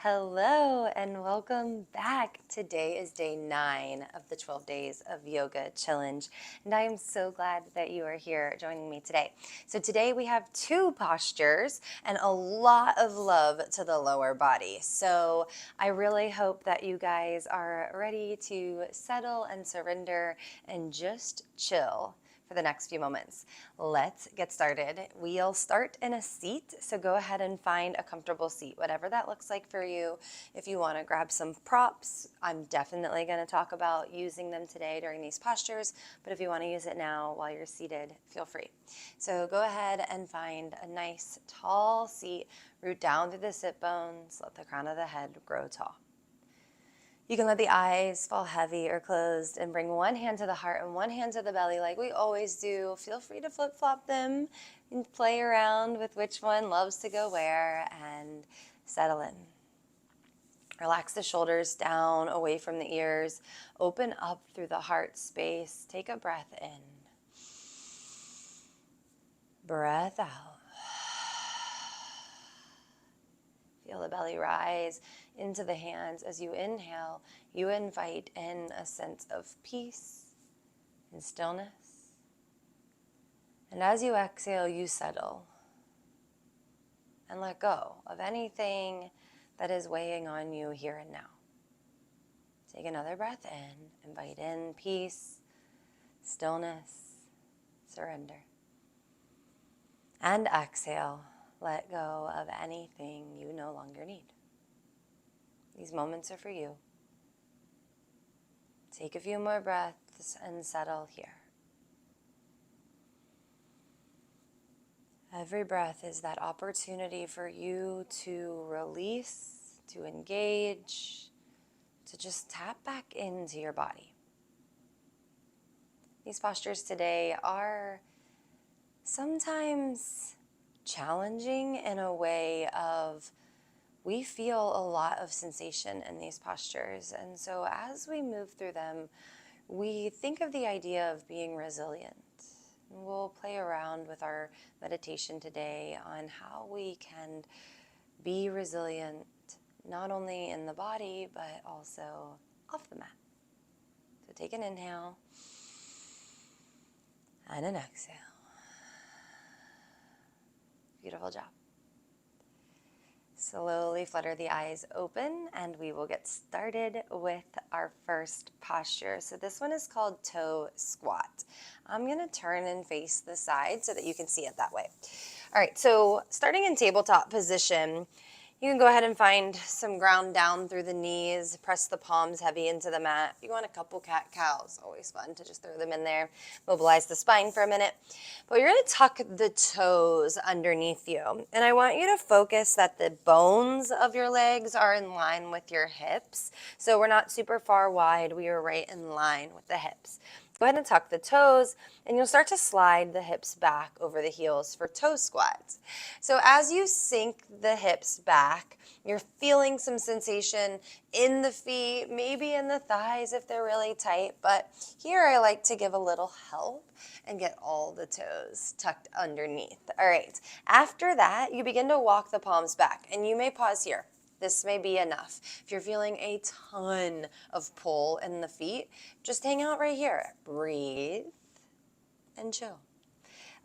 Hello and welcome back. Today is day 9 of the 12 days of yoga challenge, and I am so glad that you are here joining me today. So today we have 2 postures and a lot of love to the lower body. So I really hope that you guys are ready to settle and surrender and just chill for the next few moments. Let's get started. We'll start in a seat, so go ahead and find a comfortable seat, whatever that looks like for you. If you want to grab some props, I'm definitely going to talk about using them today during these postures, but if you want to use it now while you're seated, feel free. So go ahead and find a nice tall seat, root down through the sit bones, let the crown of the head grow tall. You can let the eyes fall heavy or closed and bring one hand to the heart and one hand to the belly like we always do. Feel free to flip-flop them and play around with which one loves to go where and settle in. Relax the shoulders down away from the ears. Open up through the heart space. Take a breath in. Breath out. Feel the belly rise into the hands. As you inhale, you invite in a sense of peace and stillness. And as you exhale, you settle and let go of anything that is weighing on you here and now. Take another breath in, invite in peace, stillness, surrender. And exhale. Let go of anything you no longer need. These moments are for you. Take a few more breaths and settle here. Every breath is that opportunity for you to release, to engage, to just tap back into your body. These postures today are sometimes challenging in a way of we feel a lot of sensation in these postures, and so as we move through them, we think of the idea of being resilient. We'll play around with our meditation today on how we can be resilient not only in the body but also off the mat. So take an inhale and an exhale. Beautiful job. Slowly flutter the eyes open and we will get started with our first posture. So this one is called toe squat. I'm going to turn and face the side so that you can see it that way. All right, so starting in tabletop position, you can go ahead and find some ground down through the knees, press the palms heavy into the mat. If you want a couple cat-cows, always fun to just throw them in there. Mobilize the spine for a minute. But you're going to tuck the toes underneath you. And I want you to focus that the bones of your legs are in line with your hips. So we're not super far wide. We are right in line with the hips. Go ahead and tuck the toes, and you'll start to slide the hips back over the heels for toe squats. So as you sink the hips back, you're feeling some sensation in the feet, maybe in the thighs if they're really tight, but here I like to give a little help and get all the toes tucked underneath. All right, after that, you begin to walk the palms back, and you may pause here. This may be enough. If you're feeling a ton of pull in the feet, just hang out right here. Breathe and chill.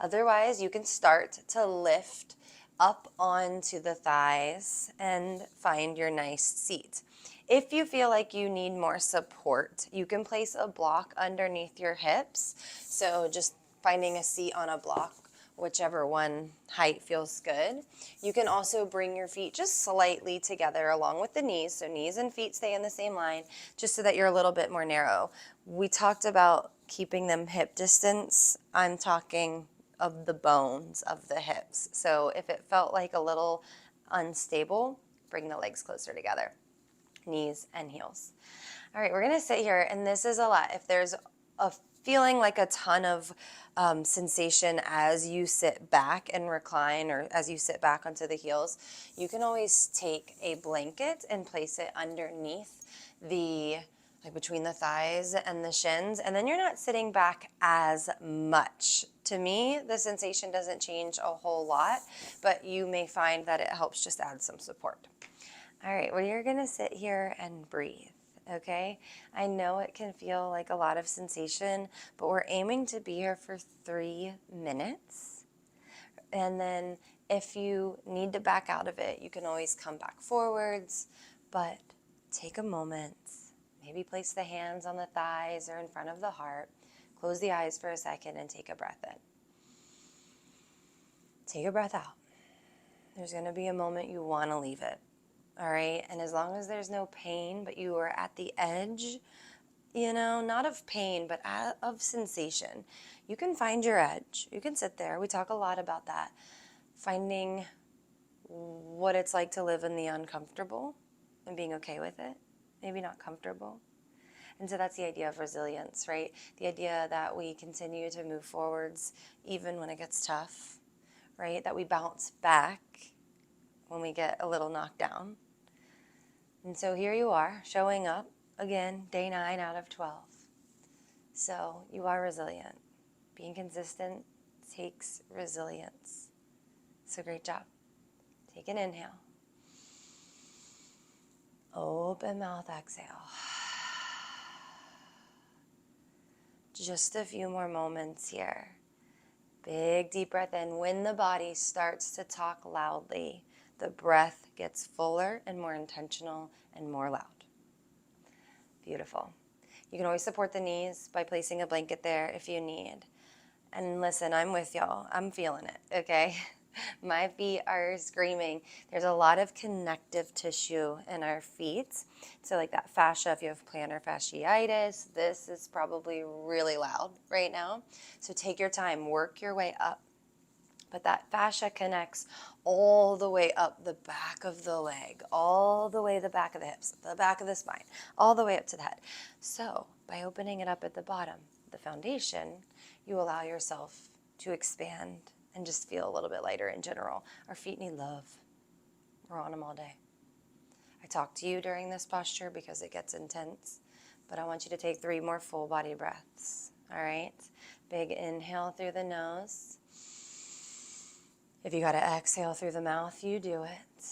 Otherwise, you can start to lift up onto the thighs and find your nice seat. If you feel like you need more support, you can place a block underneath your hips. So just finding a seat on a block, whichever one height feels good. You can also bring your feet just slightly together along with the knees. So knees and feet stay in the same line just so that you're a little bit more narrow. We talked about keeping them hip distance. I'm talking of the bones of the hips. So if it felt like a little unstable, bring the legs closer together, knees and heels. All right, we're gonna sit here, and this is a lot. If there's a feeling like a ton of sensation as you sit back and recline, or as you sit back onto the heels, you can always take a blanket and place it underneath like between the thighs and the shins, and then you're not sitting back as much. To me, the sensation doesn't change a whole lot, but you may find that it helps just add some support. All right, well, you're gonna sit here and breathe, okay? I know it can feel like a lot of sensation, but we're aiming to be here for 3 minutes. And then if you need to back out of it, you can always come back forwards, but take a moment, maybe place the hands on the thighs or in front of the heart, close the eyes for a second and take a breath in. Take a breath out. There's gonna be a moment you wanna leave it. All right, and as long as there's no pain, but you are at the edge, not of pain, but of sensation, you can find your edge. You can sit there. We talk a lot about that, finding what it's like to live in the uncomfortable and being okay with it, maybe not comfortable. And so that's the idea of resilience, right? The idea that we continue to move forwards even when it gets tough, right? That we bounce back when we get a little knocked down. And so here you are, showing up, again, day 9 out of 12. So you are resilient. Being consistent takes resilience. So great job. Take an inhale. Open mouth, exhale. Just a few more moments here. Big deep breath in. When the body starts to talk loudly, the breath gets fuller and more intentional and more loud. Beautiful. You can always support the knees by placing a blanket there if you need. And listen, I'm with y'all. I'm feeling it, okay? My feet are screaming. There's a lot of connective tissue in our feet. So like that fascia, if you have plantar fasciitis, this is probably really loud right now. So take your time, work your way up. But that fascia connects all the way up the back of the leg, all the way the back of the hips, the back of the spine, all the way up to the head. So by opening it up at the bottom, the foundation, you allow yourself to expand and just feel a little bit lighter in general. Our feet need love. We're on them all day. I talk to you during this posture because it gets intense, but I want you to take 3 more full body breaths, all right? Big inhale through the nose. If you got to exhale through the mouth, you do it.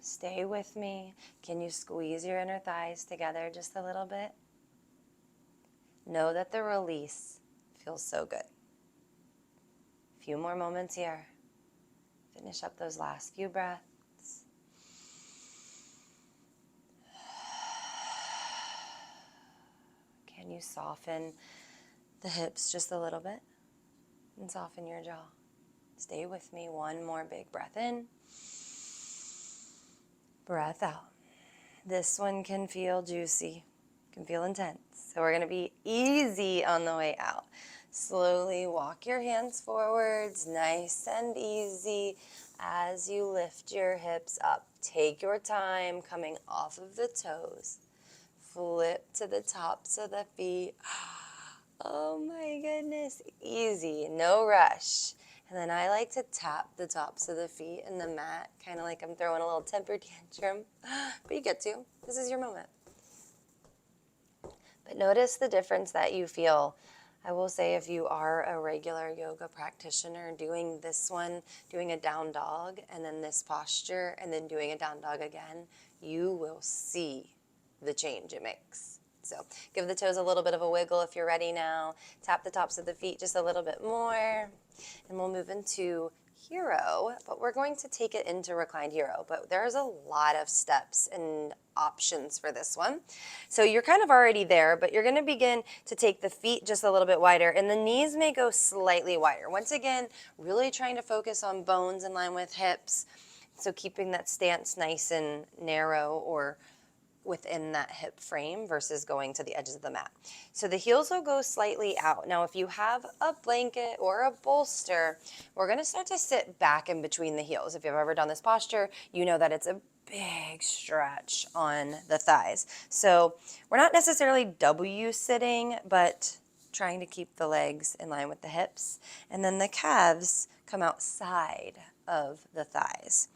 Stay with me. Can you squeeze your inner thighs together just a little bit? Know that the release feels so good. A few more moments here. Finish up those last few breaths. Can you soften the hips just a little bit and soften your jaw? Stay with me. 1 more big breath in. Breath out. This one can feel juicy, can feel intense. So we're going to be easy on the way out. Slowly walk your hands forwards, nice and easy as you lift your hips up. Take your time coming off of the toes. Flip to the tops of the feet. Oh my goodness, easy, no rush. And then I like to tap the tops of the feet in the mat, kind of like I'm throwing a little temper tantrum, but you get to. This is your moment. But notice the difference that you feel. I will say if you are a regular yoga practitioner doing this one, doing a down dog, and then this posture, and then doing a down dog again, you will see the change it makes. So give the toes a little bit of a wiggle if you're ready now. Tap the tops of the feet just a little bit more. And we'll move into Hero, but we're going to take it into Reclined Hero. But there's a lot of steps and options for this one. So you're kind of already there, but you're going to begin to take the feet just a little bit wider, and the knees may go slightly wider. Once again, really trying to focus on bones in line with hips. So keeping that stance nice and narrow or within that hip frame versus going to the edges of the mat. So the heels will go slightly out. Now, if you have a blanket or a bolster, we're going to start to sit back in between the heels. If you've ever done this posture, you know that it's a big stretch on the thighs. So we're not necessarily W sitting, but trying to keep the legs in line with the hips. And then the calves come outside of the thighs.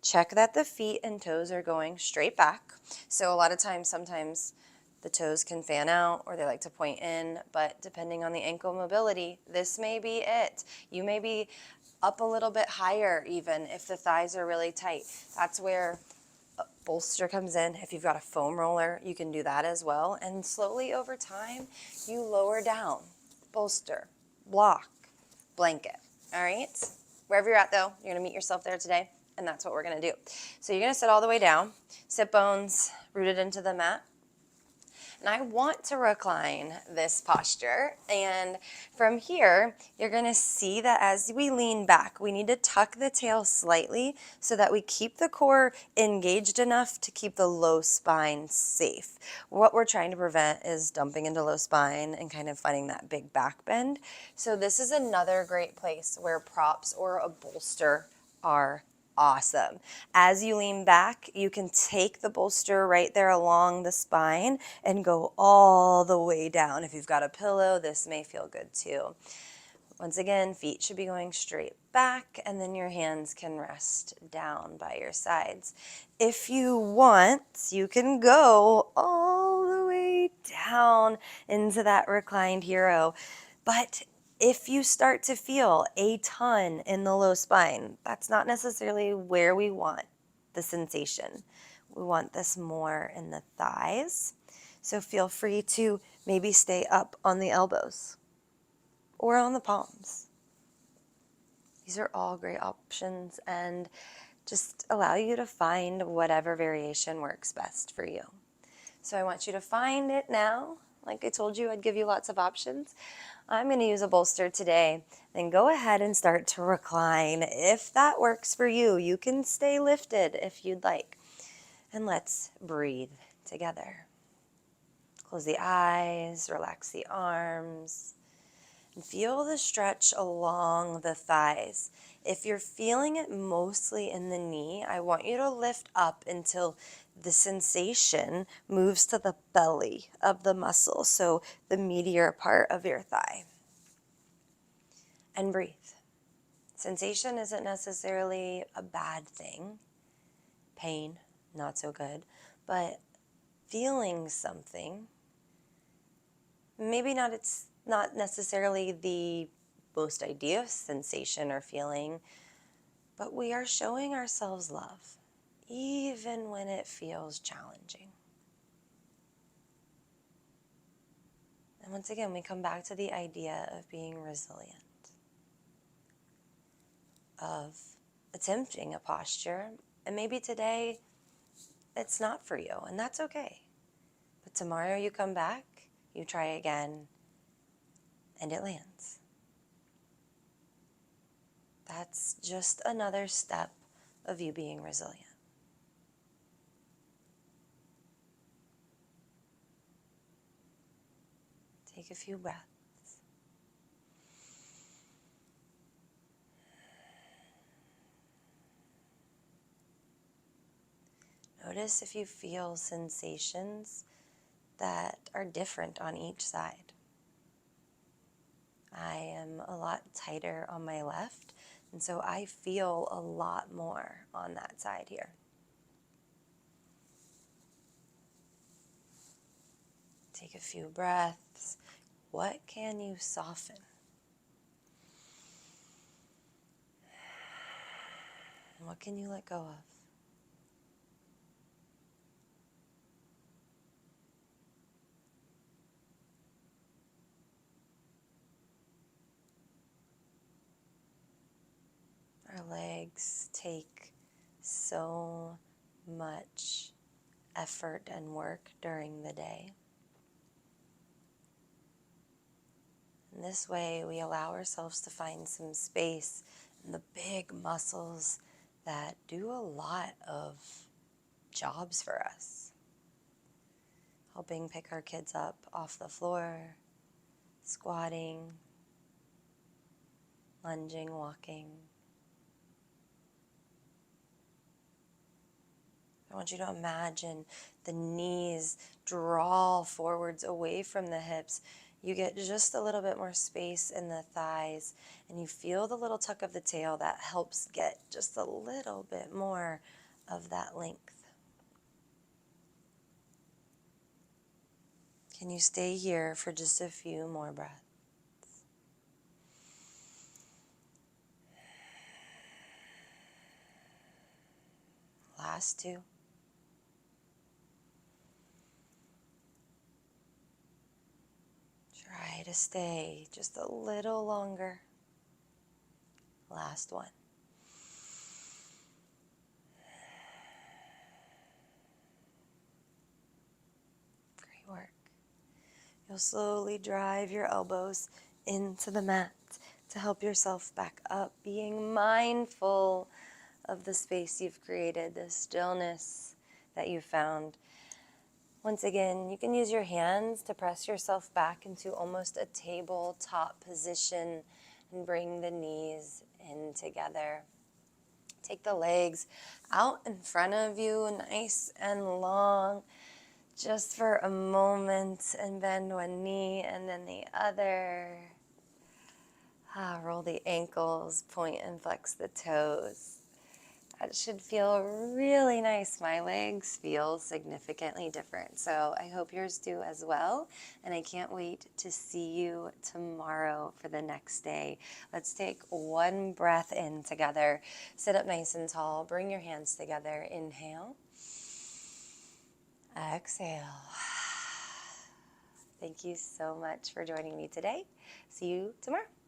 Check that the feet and toes are going straight back. So a lot of times, sometimes the toes can fan out or they like to point in, but depending on the ankle mobility, this may be it. You may be up a little bit higher even if the thighs are really tight. That's where bolster comes in. If you've got a foam roller, you can do that as well. And slowly over time, you lower down. Bolster, block, blanket. All right? Wherever you're at though, you're gonna meet yourself there today, and that's what we're gonna do. So you're gonna sit all the way down, sit bones rooted into the mat. And I want to recline this posture. And from here, you're gonna see that as we lean back, we need to tuck the tail slightly so that we keep the core engaged enough to keep the low spine safe. What we're trying to prevent is dumping into low spine and kind of finding that big back bend. So this is another great place where props or a bolster are awesome. As you lean back, you can take the bolster right there along the spine and go all the way down. If you've got a pillow, this may feel good too. Once again, feet should be going straight back, and then your hands can rest down by your sides. If you want, you can go all the way down into that reclined hero. But if you start to feel a ton in the low spine, that's not necessarily where we want the sensation. We want this more in the thighs. So feel free to maybe stay up on the elbows or on the palms. These are all great options and just allow you to find whatever variation works best for you. So I want you to find it now. Like I told you, I'd give you lots of options. I'm going to use a bolster today. Then go ahead and start to recline. If that works for you, you can stay lifted if you'd like. And let's breathe together. Close the eyes, relax the arms, and feel the stretch along the thighs. If you're feeling it mostly in the knee, I want you to lift up until the sensation moves to the belly of the muscle, so the meatier part of your thigh. And breathe. Sensation isn't necessarily a bad thing. Pain, not so good. But feeling something, maybe not, it's not necessarily the most ideal sensation or feeling, but we are showing ourselves love, even when it feels challenging. And once again, we come back to the idea of being resilient, of attempting a posture, and maybe today it's not for you, and that's okay. But tomorrow you come back, you try again, and it lands. That's just another step of you being resilient. Take a few breaths. Notice if you feel sensations that are different on each side. I am a lot tighter on my left, and so I feel a lot more on that side here. Take a few breaths. What can you soften? And what can you let go of? Our legs take so much effort and work during the day. In this way, we allow ourselves to find some space in the big muscles that do a lot of jobs for us. Helping pick our kids up off the floor, squatting, lunging, walking. I want you to imagine the knees draw forwards away from the hips. You get just a little bit more space in the thighs, and you feel the little tuck of the tail that helps get just a little bit more of that length. Can you stay here for just a few more breaths? Last two. to stay just a little longer. Last one. Great work. You'll slowly drive your elbows into the mat to help yourself back up, being mindful of the space you've created, the stillness that you found. Once again, you can use your hands to press yourself back into almost a tabletop position and bring the knees in together. Take the legs out in front of you, nice and long, just for a moment, and bend one knee and then the other. Roll the ankles, point and flex the toes. That should feel really nice. My legs feel significantly different, so I hope yours do as well. And I can't wait to see you tomorrow for the next day. Let's take one breath in together. Sit up nice and tall. Bring your hands together. Inhale. Exhale. Thank you so much for joining me today. See you tomorrow.